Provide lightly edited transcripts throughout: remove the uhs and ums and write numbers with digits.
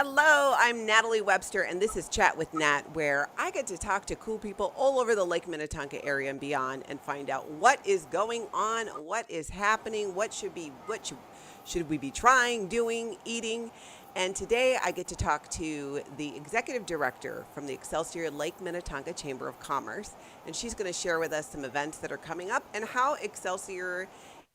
Hello, I'm Natalie Webster, and this is Chat with Nat, where I get to talk to cool people all over the Lake Minnetonka area and beyond, and find out what is going on, what is happening, should we be trying, doing, eating. And today I get to talk to the executive director from the Excelsior-Lake Minnetonka Chamber of Commerce, and she's going to share with us some events that are coming up and how Excelsior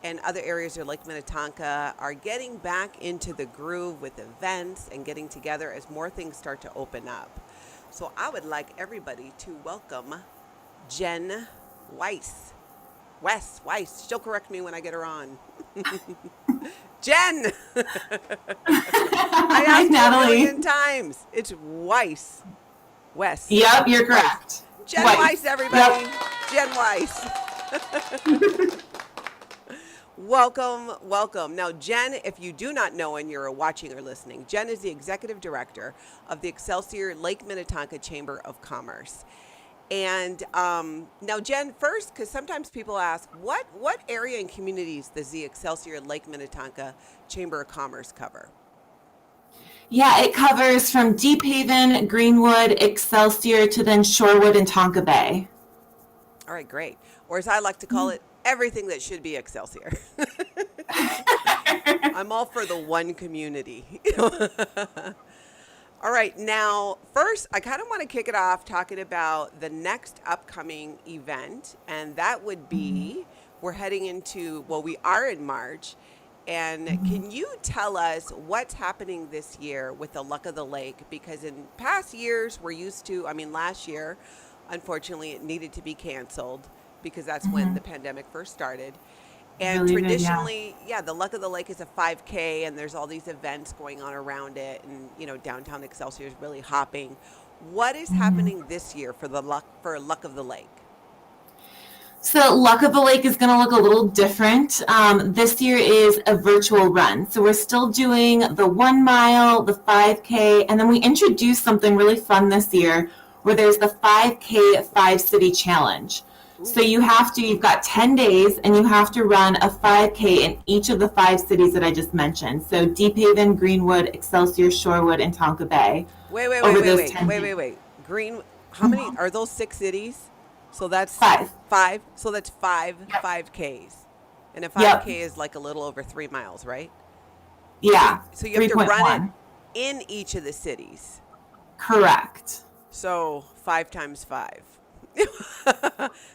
and other areas of Lake Minnetonka are getting back into the groove with events and getting together as more things start to open up. So I would like everybody to welcome Jen Weiss. Weiss. She'll correct me when I get her on. Jen! I asked you a million times. It's Weiss. West. Yep, you're correct. Jen Weiss, everybody. Yep. Jen Weiss. Welcome. Now, Jen, if you do not know and you're watching or listening, Jen is the executive director of the Excelsior-Lake Minnetonka Chamber of Commerce. And now, Jen, first, because sometimes people ask, what area and communities does the Excelsior-Lake Minnetonka Chamber of Commerce cover? Yeah, it covers from Deep Haven, Greenwood, Excelsior to then Shorewood and Tonka Bay. All right, great. Or as I like to call it, everything that should be Excelsior. I'm all for the one community. All right, now, first, I kind of want to kick it off talking about the next upcoming event, and that would be, we are in March, and can you tell us what's happening this year with the Luck of the Lake? Because in past years, last year, unfortunately, it needed to be canceled, because that's when the pandemic first started. And traditionally, the Luck of the Lake is a 5K, and there's all these events going on around it, and downtown Excelsior is really hopping. What is happening this year for Luck of the Lake? So Luck of the Lake is going to look a little different. This year is a virtual run. So we're still doing the 1 mile, the 5K, and then we introduced something really fun this year where there's the 5K 5-city challenge. So you've got 10 days, and you have to run a 5K in each of the 5 cities that I just mentioned. So Deep Haven, Greenwood, Excelsior, Shorewood, and Tonka Bay. Wait. How many are those 6 cities? So that's 5. 5. So that's 5 5Ks. And a 5K is like a little over 3 miles, right? Yeah. So you have to run it in each of the cities. Correct. So 5 times 5.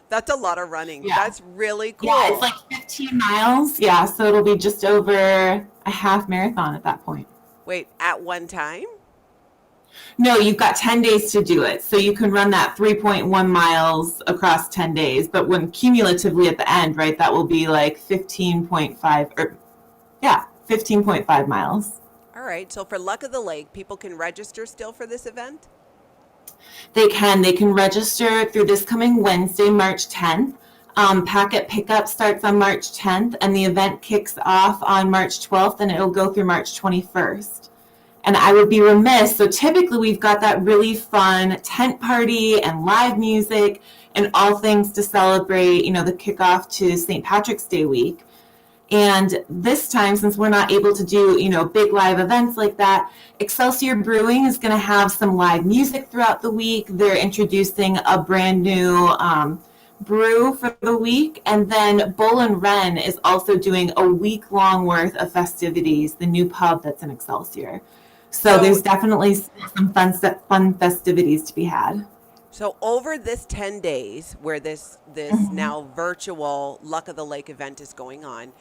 That's a lot of running. Yeah. That's really cool. Yeah, it's like 15 miles. Yeah, so it'll be just over a half marathon at that point. Wait, at one time? No, you've got 10 days to do it. So you can run that 3.1 miles across 10 days. But when cumulatively at the end, right, that will be like 15.5 miles. All right. So for Luck of the Lake, people can register still for this event? They can register through this coming Wednesday, March 10th. Packet pickup starts on March 10th, and the event kicks off on March 12th, and it'll go through March 21st. And I would be remiss, so typically we've got that really fun tent party and live music and all things to celebrate, the kickoff to St. Patrick's Day week. And this time, since we're not able to do, big live events like that, Excelsior Brewing is going to have some live music throughout the week. They're introducing a brand new brew for the week. And then Bull and Wren is also doing a week-long worth of festivities, the new pub that's in Excelsior. So there's definitely some fun festivities to be had. So over this 10 days where this now virtual Luck of the Lake event is going on,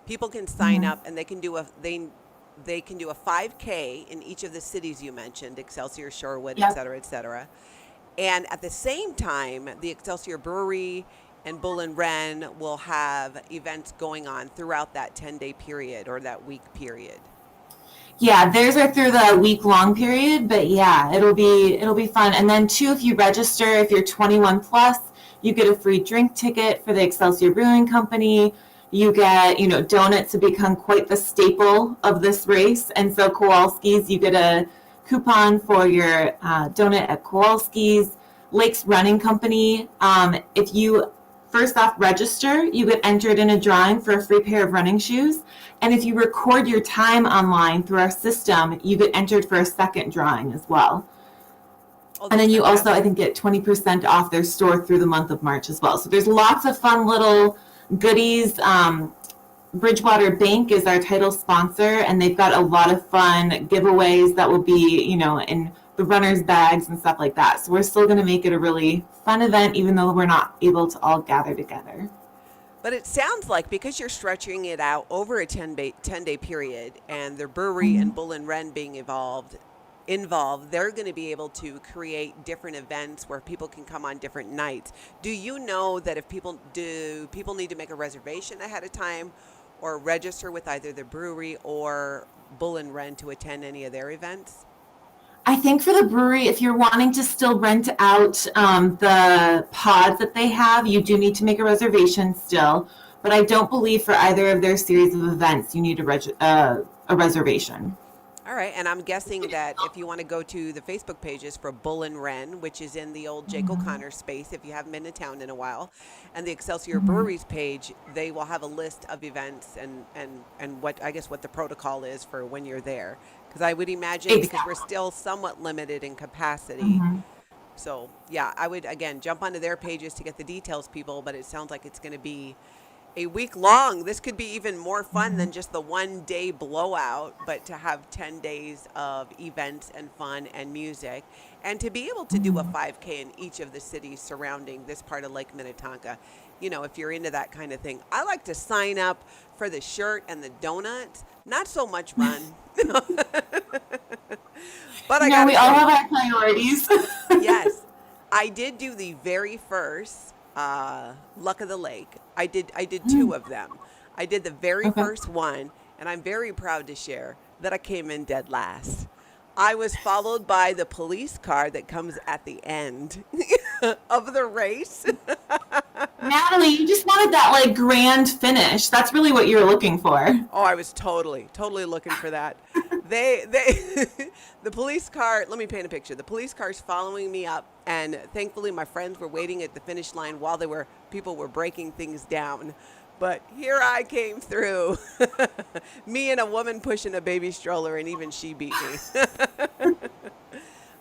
people can sign up, and they can do a 5K in each of the cities you mentioned, Excelsior, Shorewood, et cetera. And at the same time, the Excelsior Brewery and Bull and Wren will have events going on throughout that 10-day period or that week period. Yeah, theirs are through the week-long period, but yeah, it'll be fun. And then too, if you register, if you're 21 plus, you get a free drink ticket for the Excelsior Brewing Company. You get, donuts have become quite the staple of this race. And so Kowalski's, you get a coupon for your donut at Kowalski's. Lake's Running Company, first off register, you get entered in a drawing for a free pair of running shoes. And if you record your time online through our system, you get entered for a second drawing as well. Oh, And that's then you also, I fantastic. think, get 20% off their store through the month of March as well. So there's lots of fun little goodies. Bridgewater Bank is our title sponsor, and they've got a lot of fun giveaways that will be, in the runners' bags and stuff like that. So we're still going to make it a really fun event, even though we're not able to all gather together. But it sounds like because you're stretching it out over a 10-day period and the brewery and Bull and Wren being involved, they're going to be able to create different events where people can come on different nights. Do you know that if people need to make a reservation ahead of time or register with either the brewery or Bull and Wren to attend any of their events? I think for the brewery, if you're wanting to still rent out the pods that they have, you do need to make a reservation still. But I don't believe for either of their series of events you need a reservation. All right, and I'm guessing that if you want to go to the Facebook pages for Bull and Wren, which is in the old Jake O'Connor space, if you haven't been to town in a while, and the Excelsior Breweries page, they will have a list of events and what the protocol is for when you're there. Because I would imagine because we're still somewhat limited in capacity. So yeah, I would again jump onto their pages to get the details, people. But it sounds like it's going to be a week long. This could be even more fun than just the 1 day blowout, but to have 10 days of events and fun and music, and to be able to do a 5K in each of the cities surrounding this part of Lake Minnetonka. If you're into that kind of thing, I like to sign up for the shirt and the donuts, not so much run. But I gotta We all say, have our priorities. yes, I did do the very first Luck of the Lake. I did two of them. I did the very first one, and I'm very proud to share that I came in dead last. I was followed by the police car that comes at the end of the race. Natalie, you just wanted that grand finish. That's really what you were looking for. Oh, I was totally looking for that. They, the police car, let me paint a picture. The police car's following me up, and thankfully my friends were waiting at the finish line while people were breaking things down. But here I came through, me and a woman pushing a baby stroller, and even she beat me.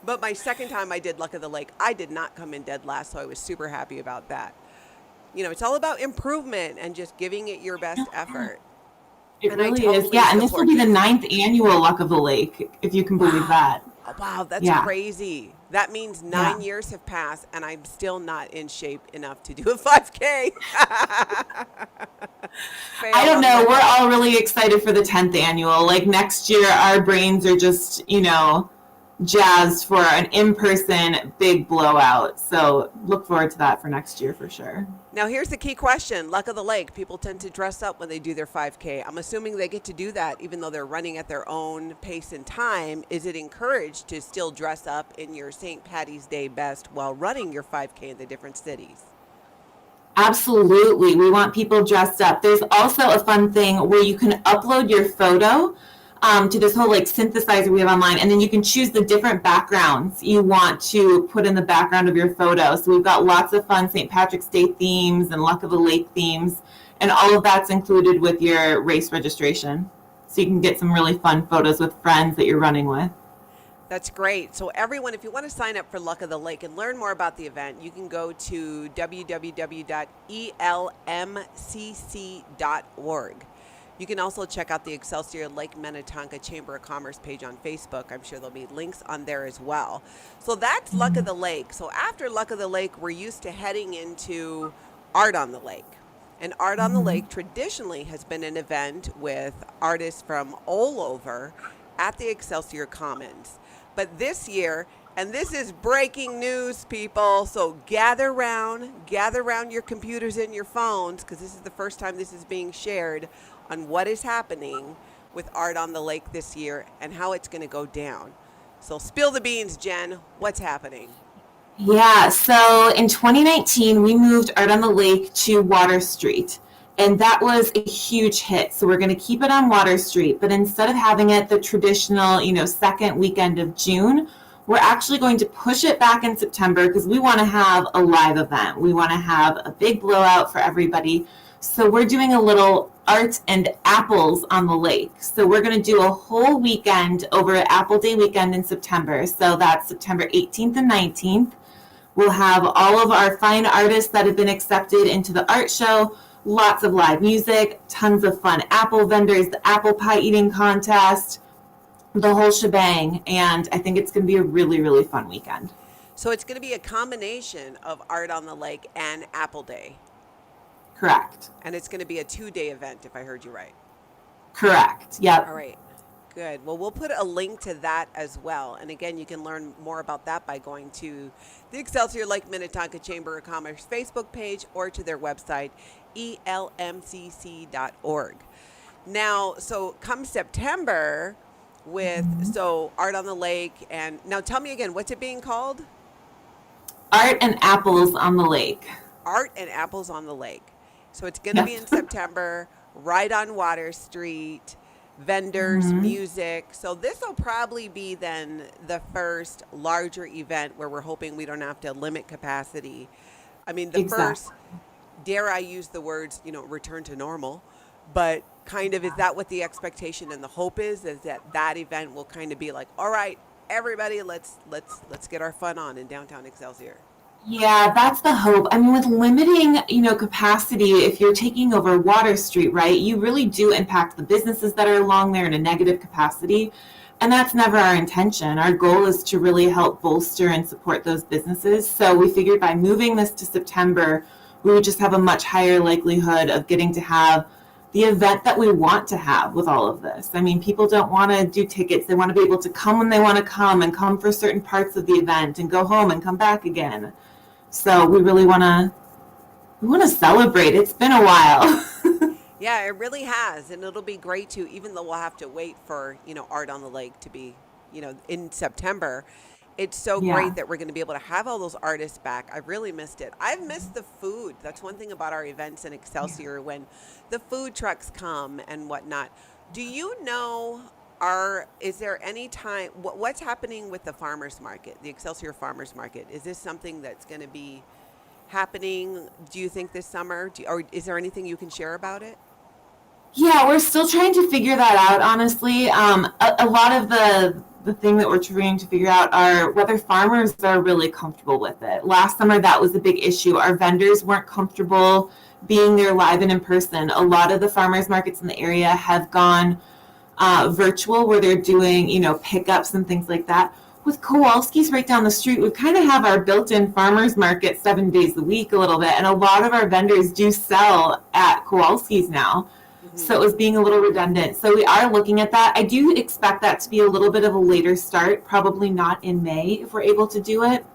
But my second time I did Luck of the Lake, I did not come in dead last, so I was super happy about that. It's all about improvement and just giving it your best effort. It And I really totally is. Yeah, and this will support be the you. 9th annual Luck of the Lake, if you can believe that. Oh, wow, that's Yeah. crazy. That means Yeah. 9 years have passed, and I'm still not in shape enough to do a 5K. I don't know. We're all really excited for the 10th annual. Next year, our brains are just, jazzed for an in-person big blowout. So look forward to that for next year for sure. Now, here's the key question. Luck of the Lake, people tend to dress up when they do their 5K. I'm assuming they get to do that even though they're running at their own pace and time. Is it encouraged to still dress up in your St. Patty's Day best while running your 5K in the different cities? Absolutely. We want people dressed up. There's also a fun thing where you can upload your photo to this whole synthesizer we have online, and then you can choose the different backgrounds you want to put in the background of your photo. So we've got lots of fun St. Patrick's Day themes and Luck of the Lake themes, and all of that's included with your race registration. So you can get some really fun photos with friends that you're running with. That's great. So everyone, if you want to sign up for Luck of the Lake and learn more about the event, you can go to www.elmcc.org. You can also check out the Excelsior-Lake Minnetonka Chamber of Commerce page on Facebook. I'm sure there'll be links on there as well. So that's Luck of the Lake. So after Luck of the Lake, we're used to heading into Art on the Lake. And Art on the Lake traditionally has been an event with artists from all over at the Excelsior Commons. But this year, and this is breaking news, people, so gather around your computers and your phones, because this is the first time this is being shared on what is happening with Art on the Lake this year and how it's going to go down. So spill the beans, Jen. What's happening? Yeah, so in 2019, we moved Art on the Lake to Water Street, and that was a huge hit. So we're going to keep it on Water Street, but instead of having it the traditional, second weekend of June, We're actually going to push it back in September because we want to have a live event. We want to have a big blowout for everybody. So we're doing a little art and apples on the lake. So we're going to do a whole weekend over Apple Day weekend in September. So that's September 18th and 19th. We'll have all of our fine artists that have been accepted into the art show, lots of live music, tons of fun apple vendors, the apple pie eating contest, the whole shebang. And I think it's going to be a really, really fun weekend. So it's going to be a combination of Art on the Lake and Apple Day. Correct. And it's going to be a 2-day event, if I heard you right. Correct. Yep. All right. Good. Well, we'll put a link to that as well. And again, you can learn more about that by going to the Excelsior-Lake Minnetonka Chamber of Commerce Facebook page or to their website, elmcc.org. Now, so come September so Art on the Lake, and now tell me again, what's it being called? Art and Apples on the Lake. Art and Apples on the Lake. So it's going to be in September, right on Water Street, vendors, music. So this will probably be then the first larger event where we're hoping we don't have to limit capacity. I mean, the first, dare I use the words, return to normal, but kind of, is that what the expectation and the hope is that event will kind of be like, all right, everybody, let's get our fun on in downtown Excelsior. Yeah, that's the hope. I mean, with limiting, capacity, if you're taking over Water Street, right, you really do impact the businesses that are along there in a negative capacity. And that's never our intention. Our goal is to really help bolster and support those businesses. So we figured by moving this to September, we would just have a much higher likelihood of getting to have the event that we want to have with all of this. I mean, people don't want to do tickets. They want to be able to come when they want to come and come for certain parts of the event and go home and come back again. So we really want to celebrate. It's been a while. Yeah, it really has. And it'll be great too, even though we'll have to wait for, Art on the Lake to be, in September. It's so great that we're going to be able to have all those artists back. I really missed it. I've missed the food. That's one thing about our events in Excelsior when the food trucks come and whatnot. Do you know, is there any time, what's happening with the farmers market, the Excelsior Farmers Market? Is this something that's going to be happening, do you think, this summer? Or is there anything you can share about it? Yeah, we're still trying to figure that out, honestly. A lot of the thing that we're trying to figure out are whether farmers are really comfortable with it. Last summer, that was a big issue. Our vendors weren't comfortable being there live and in person. A lot of the farmers markets in the area have gone virtual, where they're doing, pickups and things like that. With Kowalski's right down the street, we kind of have our built-in farmers market 7 days a week a little bit, and a lot of our vendors do sell at Kowalski's now. So it was being a little redundant. So we are looking at that. I do expect that to be a little bit of a later start, probably not in May if we're able to do it.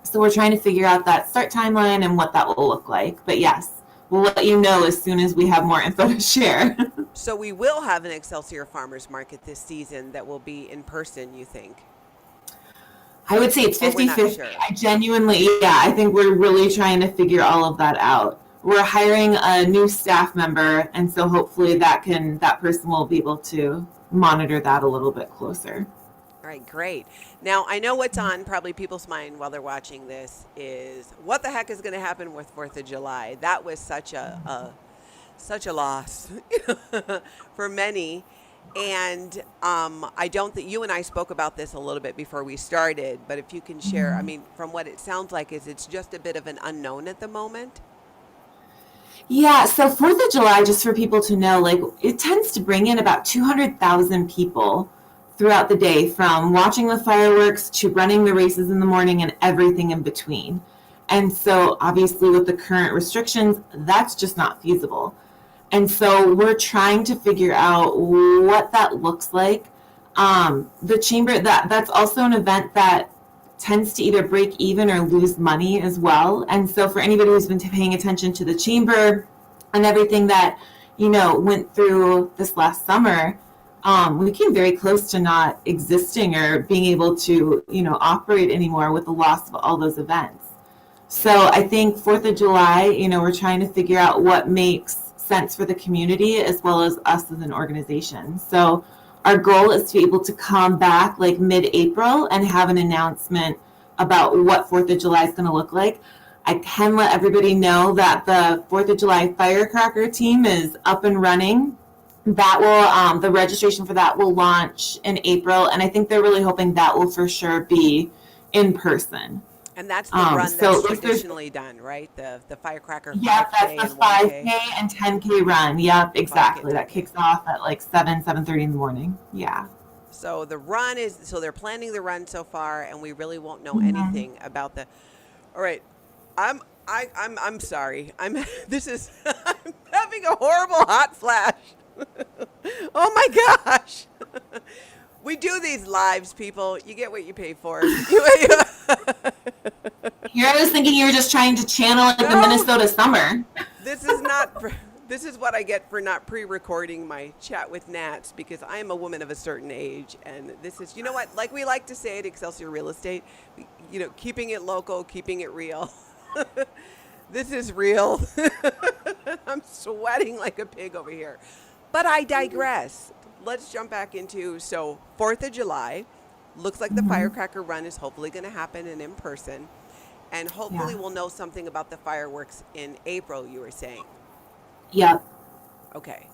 So we're trying to figure out that start timeline and what that will look like. But yes, we'll let you know as soon as we have more info to share. So we will have an Excelsior Farmers Market this season that will be in person, you think? I would say it's 50-50. Sure. I genuinely, I think we're really trying to figure all of that out. We're hiring a new staff member, and so hopefully that person will be able to monitor that a little bit closer. All right, great. Now, I know what's on probably people's mind while they're watching this is what the heck is going to happen with 4th of July? That was such a loss for many. And I don't think you and I spoke about this a little bit before we started, but if you can share, I mean, from what it sounds like is it's just a bit of an unknown at the moment. Yeah, so 4th of July, just for people to know, it tends to bring in about 200,000 people throughout the day, from watching the fireworks to running the races in the morning and everything in between. And so obviously with the current restrictions, that's just not feasible. And so we're trying to figure out what that looks like. The chamber, that's also an event that tends to either break even or lose money as well. And so for anybody who's been paying attention to the chamber and everything that, went through this last summer, we came very close to not existing or being able to, operate anymore with the loss of all those events. So I think 4th of July, we're trying to figure out what makes sense for the community as well as us as an organization. So Our goal is to be able to come back like mid-April and have an announcement about what 4th of July is going to look like. I can let everybody know that the 4th of July firecracker team is up and running. That will, the registration for that will launch in April, and I think they're really hoping that will for sure be in person. And that's the run that's So if there's, traditionally done, right? The firecracker yep, that's 5K the and 5K 1K. and 10K run. Yep, The 5K and exactly. That 10K. kicks off at like 7:30 in the morning. Yeah. So the run is so they're planning the run so far, and we really won't know Mhm. anything about the. All right, I'm sorry. I'm this is I'm having a horrible hot flash. Oh my gosh. We do these lives, people. You get what you pay for. Here I was thinking you were just trying to channel like the No, Minnesota summer. this is not. This is what I get for not pre-recording my chat with Nats because I am a woman of a certain age, and this is, you know what? Like we like to say at Excelsior Real Estate, keeping it local, keeping it real. This is real. I'm sweating like a pig over here, but I digress. Let's jump back into 4th of July. Looks like the Hmm. firecracker run is hopefully going to happen and in person, and Yeah. hopefully we'll know something about the fireworks in April. You were saying. Yep. Okay.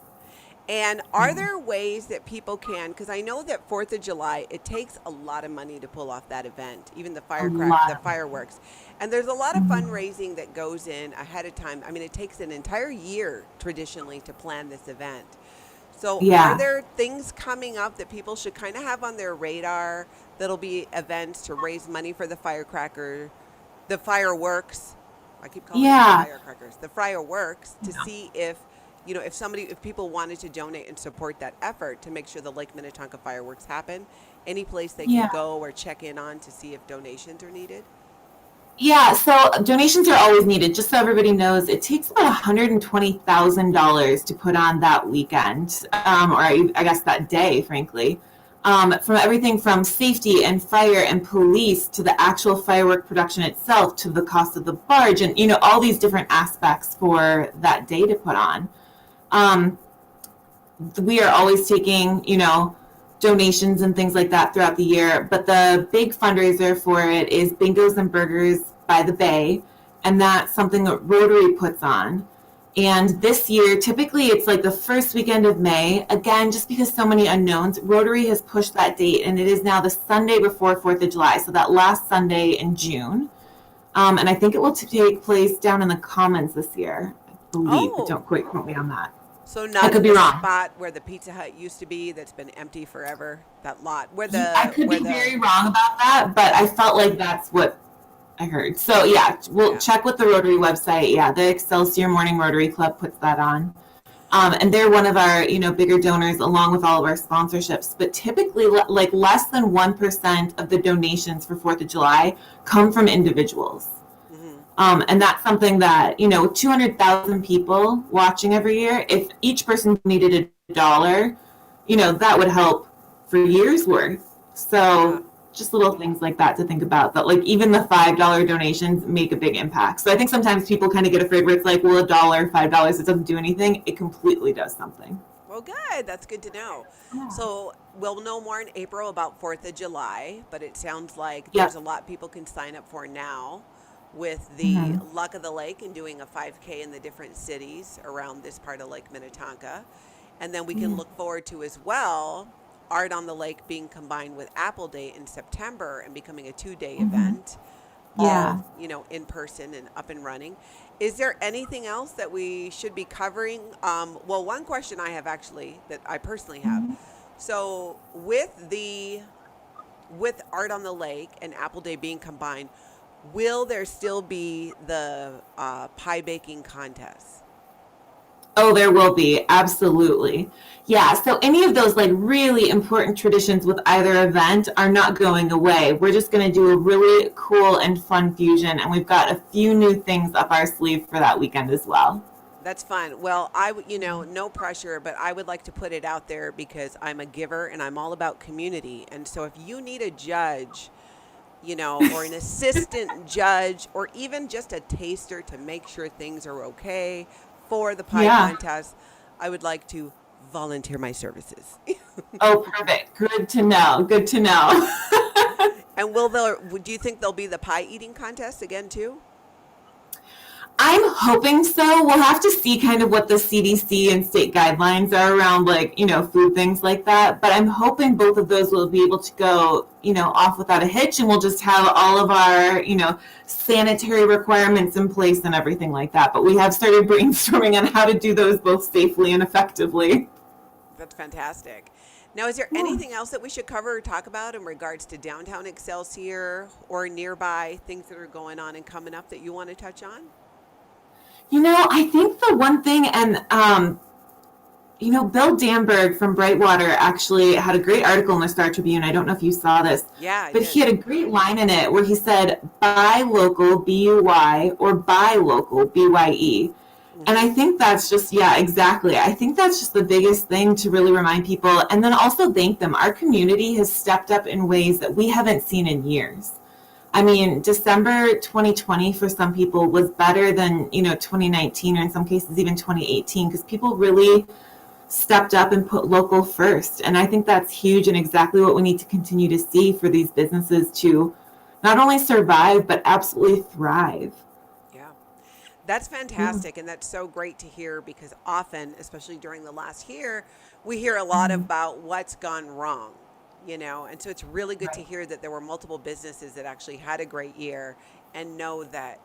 And are Yeah. there ways that people can, because I know that 4th of July, it takes a lot of money to pull off that event, even A lot the of. fireworks. And there's a lot of Mhm. fundraising that goes in ahead of time. I mean, it takes an entire year traditionally to plan this event. So are Yeah. there things coming up that people should kind of have on their radar that'll be events to raise money for the fireworks? I keep calling them the Yeah. firecrackers, the fireworks, to see if, if people wanted to donate and support that effort to make sure the Lake Minnetonka fireworks happen, any place they can Yeah. go or check in on to see if donations are needed. Yeah, so donations are always needed. Just so everybody knows, it takes about $120,000 to put on that weekend, or I guess that day, frankly. From everything from safety and fire and police to the actual firework production itself to the cost of the barge and all these different aspects for that day to put on. Um, we are always taking, donations and things like that throughout the year. But the big fundraiser for it is Bingos and Burgers by the Bay. And that's something that Rotary puts on. And this year, typically it's like the first weekend of May. Again, just because so many unknowns, Rotary has pushed that date and it is now the Sunday before 4th of July. So that last Sunday in June. And I think it will take place down in the Commons this year, I believe, but Oh, don't quite quote me on that. so I not could in be the wrong. spot where the Pizza Hut used to be that's been empty forever, that lot I could be very wrong about that, but I felt like that's what I heard. So yeah, we'll yeah. check with the Rotary website. Yeah, the Excelsior Morning Rotary Club puts that on. And they're one of our, bigger donors along with all of our sponsorships. But typically, like less than 1% of the donations for 4th of July come from individuals. Hmm. And that's something that, 200,000 people watching every year, if each person needed $1, that would help for years worth. Yeah. So just little things like that to think about. But like even the $5 donations make a big impact. So I think sometimes people kind of get afraid where it's like, well, $1, $5, it doesn't do anything. It completely does something. Well, good. That's good to know. Yeah. So we'll know more in April about 4th of July, but it sounds like there's a Yep. lot people can sign up for now with the Hmm. luck of the lake and doing a 5K in the different cities around this part of Lake Minnetonka. And then we can Yeah. look forward to as well Art on the Lake being combined with Apple Day in September and becoming a 2-day Hmm. event, Yeah. all, in person and up and running. Is there anything else that we should be covering? Well, one question I have actually that I personally have. Hmm. So with Art on the Lake and Apple Day being combined, will there still be the pie baking contest? Oh, there will be. Absolutely. Yeah. So any of those like really important traditions with either event are not going away. We're just going to do a really cool and fun fusion. And we've got a few new things up our sleeve for that weekend as well. That's fun. Well, no pressure, but I would like to put it out there because I'm a giver and I'm all about community. And so if you need a judge, or an assistant judge, or even just a taster to make sure things are okay for the pie Yeah. contest, I would like to volunteer my services. Oh, perfect. Good to know. Good to know. And do you think there'll be the pie eating contest again too? I'm hoping so. We'll have to see kind of what the CDC and state guidelines are around, like, food things like that. But I'm hoping both of those will be able to go, off without a hitch, and we'll just have all of our, sanitary requirements in place and everything like that. But we have started brainstorming on how to do those both safely and effectively. That's fantastic. Now, is there Yeah. anything else that we should cover or talk about in regards to downtown Excelsior or nearby things that are going on and coming up that you want to touch on? I think the one thing, and Bill Danberg from Brightwater actually had a great article in the Star Tribune. I don't know if you saw this, Yeah, I but did. he had a great line in it where he said, buy local, B-U-Y, or buy local, B-Y-E. And I Hmm. think that's just, yeah, exactly. I think that's just the biggest thing to really remind people. And then also thank them. Our community has stepped up in ways that we haven't seen in years. I mean, December 2020 for some people was better than, 2019, or in some cases even 2018, because people really stepped up and put local first. And I think that's huge and exactly what we need to continue to see for these businesses to not only survive, but absolutely thrive. Yeah. That's Yeah. fantastic, and that's so great to hear because often, especially during the last year, we hear a lot Mhm. about what's gone wrong, and so it's really good to Right. hear that there were multiple businesses that actually had a great year and know that,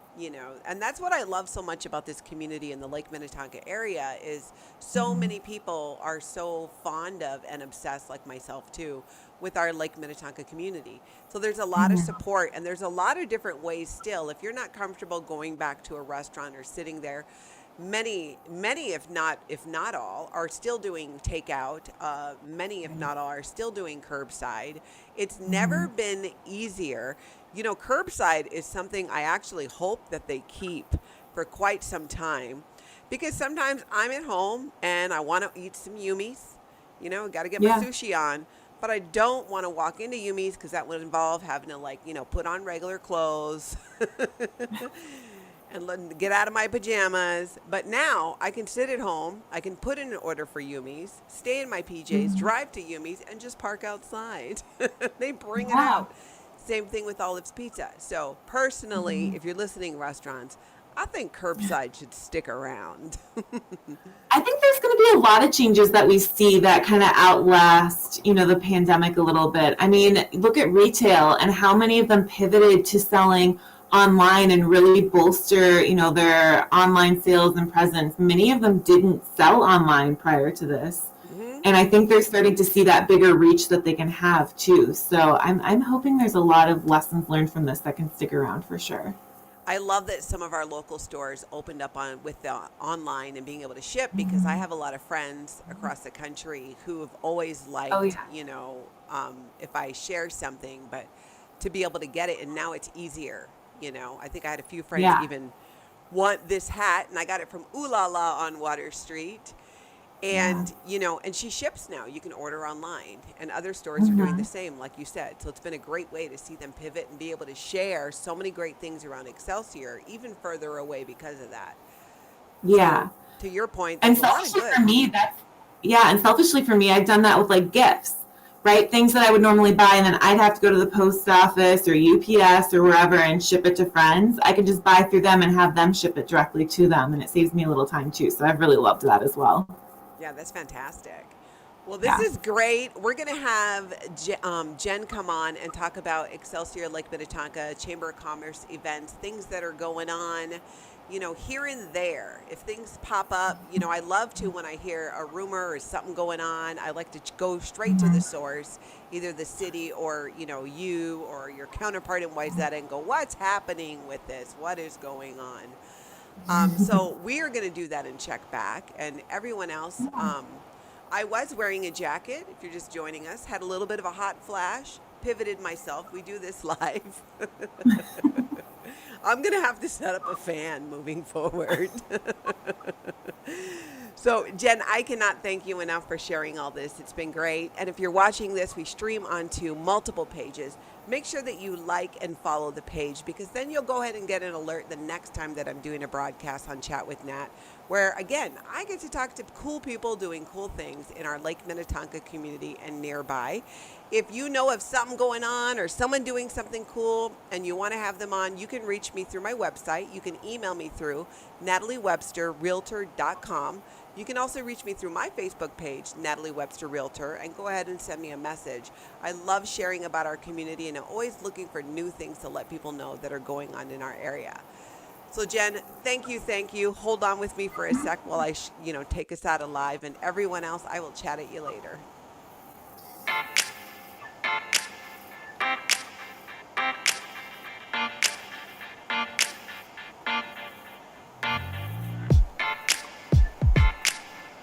and that's what I love so much about this community in the Lake Minnetonka area is so Mhm. many people are so fond of and obsessed, like myself too, with our Lake Minnetonka community. So there's a lot of Mhm. support and there's a lot of different ways still. If you're not comfortable going back to a restaurant or sitting there, many if not all are still doing takeout. Many if Right. not all are still doing curbside. It's never Mhm. been easier. Curbside is something I actually hope that they keep for quite some time because sometimes I'm at home and I want to eat some Yumis. Got to get my Yeah. sushi on, but I don't want to walk into Yumi's because that would involve having to, like, put on regular clothes and get out of my pajamas. But now I can sit at home. I can put in an order for Yumi's, stay in my PJs, Mhm. drive to Yumi's, and just park outside. They bring it Yeah. out. Same thing with Olive's Pizza. So personally, Mhm. if you're listening, restaurants, I think curbside should stick around. I think there's going to be a lot of changes that we see that kind of outlast, the pandemic a little bit. I mean, look at retail and how many of them pivoted to selling online and really bolster, their online sales and presence. Many of them didn't sell online prior to this. Hmm. And I think they're starting to see that bigger reach that they can have too. So I'm hoping there's a lot of lessons learned from this that can stick around for sure. I love that some of our local stores opened up on with the online and being able to ship because I Mhm. have a lot of friends across the country who have always Oh liked, yeah. if I share something, but to be able to get it and now it's easier. I think I had a few friends Yeah. even want this hat and I got it from Ooh La La on Water Street. Yeah. And she ships now. You can order online, and other stores are doing the Hmm. same, like you said. So it's been a great way to see them pivot and be able to share so many great things around Excelsior, even further away because of that. So Yeah. to your point, And there's a lot of selfishly for good. me, yeah, and selfishly for me, I've done that with like gifts, right? Things that I would normally buy and then I'd have to go to the post office or UPS or wherever and ship it to friends. I could just buy through them and have them ship it directly to them, and it saves me a little time too. So I've really loved that as well. Yeah, that's fantastic. Well, this Yeah. is great. We're going to have Jen come on and talk about Excelsior-Lake Minnetonka Chamber of Commerce events, things that are going on, here and there. If things pop up, I love to when I hear a rumor or something going on. I like to go straight to the Mhm. source, either the city or, you or your counterpart in Weiss and go, what's happening with this? What is going on? So we are going to do that and check back. And everyone else, I was wearing a jacket. If you're just joining us, had a little bit of a hot flash, pivoted myself. We do this live. I'm going to have to set up a fan moving forward. So, Jen, I cannot thank you enough for sharing all this. It's been great. And if you're watching this, we stream onto multiple pages. Make sure that you like and follow the page because then you'll go ahead and get an alert the next time that I'm doing a broadcast on Chat with Nat where, again, I get to talk to cool people doing cool things in our Lake Minnetonka community and nearby. If you know of something going on or someone doing something cool and you want to have them on, you can reach me through my website. You can email me through nataliewebsterrealtor.com. You can also reach me through my Facebook page, Natalie Webster Realtor, and go ahead and send me a message. I love sharing about our community, and I'm always looking for new things to let people know that are going on in our area. So Jen, thank you. Hold on with me for a sec while I take us out alive, and everyone else, I will chat at you later.